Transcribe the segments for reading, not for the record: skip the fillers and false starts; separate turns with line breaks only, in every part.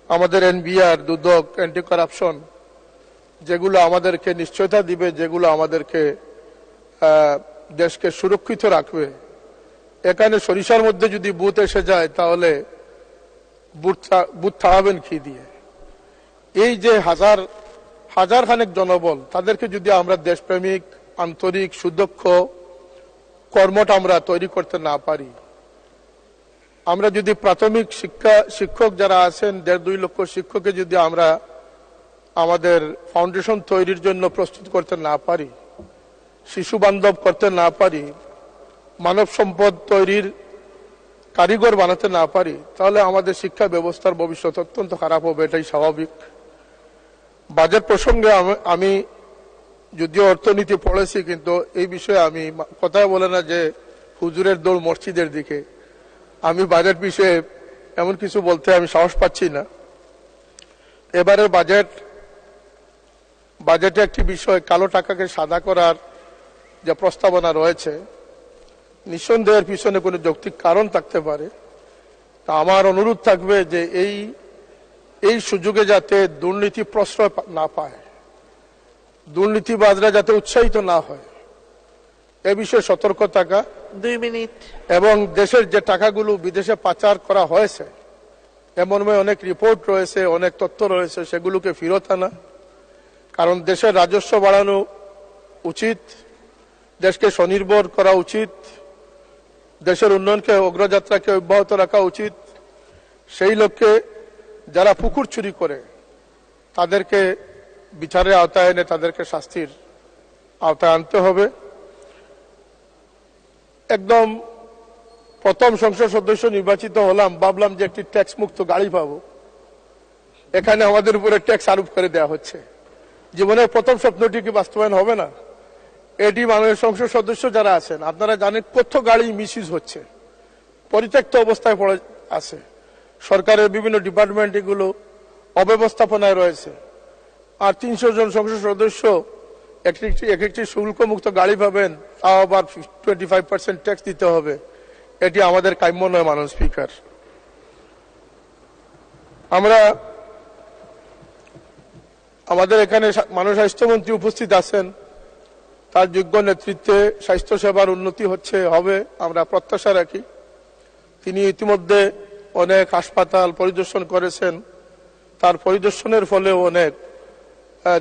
আমাদের এনবিআর, দুদক, anti corruption, যেগুলো আমাদেরকে নিশ্চয়তা দিবে, যেগুলো আমাদেরকে দেশকে সুরক্ষিত রাখবে। এখানে সরিষার মধ্যে যদি বুথ এসে যায় তাহলে বুথ থামাবেন কি দিয়ে? এই যে হাজার হাজার খানেক জনবল, তাদেরকে যদি আমরা দেশপ্রেমিক, আন্তরিক, সুদক্ষ কর্মটা আমরা তৈরি করতে না পারি, আমরা যদি প্রাথমিক শিক্ষক যারা আছেন ১.৫-২ লক্ষ শিক্ষককে যদি আমরা আমাদের ফাউন্ডেশন তৈরির জন্য প্রস্তুত করতে না পারি, শিশু বান্ধব করতে না পারি, মানব সম্পদ তৈরির কারিগর বানাতে না পারি, তাহলে আমাদের শিক্ষা ব্যবস্থার ভবিষ্যৎ অত্যন্ত খারাপ হবে, এটাই স্বাভাবিক। বাজেট প্রসঙ্গে আমি যদিও অর্থনীতি পড়েছি, কিন্তু এই বিষয়ে আমি কথাই বলে না যে হুজুরের দৌড় মসজিদের দিকে। আমি বাজেট বিষয়ে এমন কিছু বলতে আমি সাহস পাচ্ছি না। এবারের বাজেটে একটি বিষয়, কালো টাকাকে সাদা করার যে প্রস্তাবনা রয়েছে, নিঃসন্দেহের পিছনে কোনো যৌক্তিক কারণ থাকতে পারে। তা আমার অনুরোধ থাকবে যে এই সুযোগে যাতে দুর্নীতি প্রশ্রয় না পায়, দুর্নীতিবাজরা যাতে উৎসাহিত না হয়, এ বিষয়ে সতর্ক থাকা।
2 মিনিট।
এবং দেশের যে টাকাগুলো বিদেশে পাচার করা হয়েছে, এমন অনেক রিপোর্ট রয়েছে, অনেক তথ্য রয়েছে, সেগুলোকে ফেরত আনা। কারণ দেশের রাজস্ব বাড়ানো উচিত, দেশকে স্বনির্ভর করা উচিত, দেশের উন্নয়নকে, অগ্রযাত্রাকে অব্যাহত রাখা উচিত। সেই লক্ষ্যে যারা পুকুর চুরি করে তাদেরকে বিচারের আওতায় এনে তাদেরকে শাস্তির আওতায় আনতে হবে। একদম প্রথম সংসদ সদস্য নির্বাচিত হলাম, ভাবলাম যে একটি ট্যাক্স মুক্ত গাড়ি পাবো। এখানে আমাদের উপরে ট্যাক্স আরোপ করে দেওয়া হচ্ছে। জীবনের প্রথম স্বপ্নটি কি বাস্তবায়ন হবে না? এটি মাননীয় সংসদ সদস্য যারা আছেন, আপনারা জানেন কত গাড়ি মিসইউজ হচ্ছে, পরিত্যক্ত অবস্থায় পড়ে আছে। সরকারের বিভিন্ন ডিপার্টমেন্ট এগুলো অব্যবস্থাপনায় রয়েছে। আর ৩০০ জন সংসদ সদস্য একটি শুল্ক মুক্ত গাড়ি পাবেন, তাও আবার 25% ট্যাক্স দিতে হবে। এটি আমাদের কাম্য নয়। মাননীয় স্পিকার, আমাদের এখানে মাননীয় স্বাস্থ্যমন্ত্রী উপস্থিত আছেন, তার যোগ্য নেতৃত্বে স্বাস্থ্য সেবার উন্নতি হবে আমরা প্রত্যাশা রাখি। তিনি ইতিমধ্যে অনেক হাসপাতাল পরিদর্শন করেছেন, তার পরিদর্শনের ফলে অনেক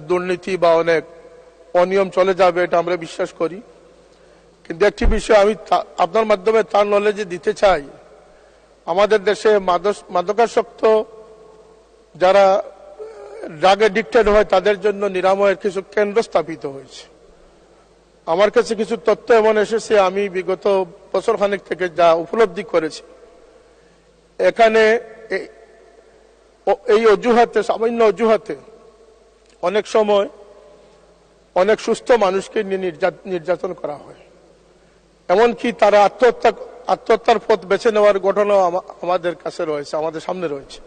দুর্নীতি বা অনেক অনিয়ম চলে যাবে, এটা আমরা বিশ্বাস করি। কিন্তু একটি বিষয় আমি আপনার মাধ্যমে তার নলেজে দিতে চাই, আমাদের দেশে মাদকাসক্ত যারা ড্রাগ এডিক্টেড হয় তাদের জন্য নিরাময়ের কিছু কেন্দ্র স্থাপিত হয়েছে। আমার কাছে কিছু তথ্য এমন এসেছে, আমি বিগত বছরখানেক থেকে যা উপলব্ধি করেছি, এখানে এই অজুহাতে, সামান্য অজুহাতে অনেক সময় অনেক সুস্থ মানুষকে নির্যাতন করা হয়। এমনকি তারা আত্মহত্যার পথ বেছে নেওয়ার ঘটনাও আমাদের কাছে রয়েছে, আমাদের সামনে রয়েছে।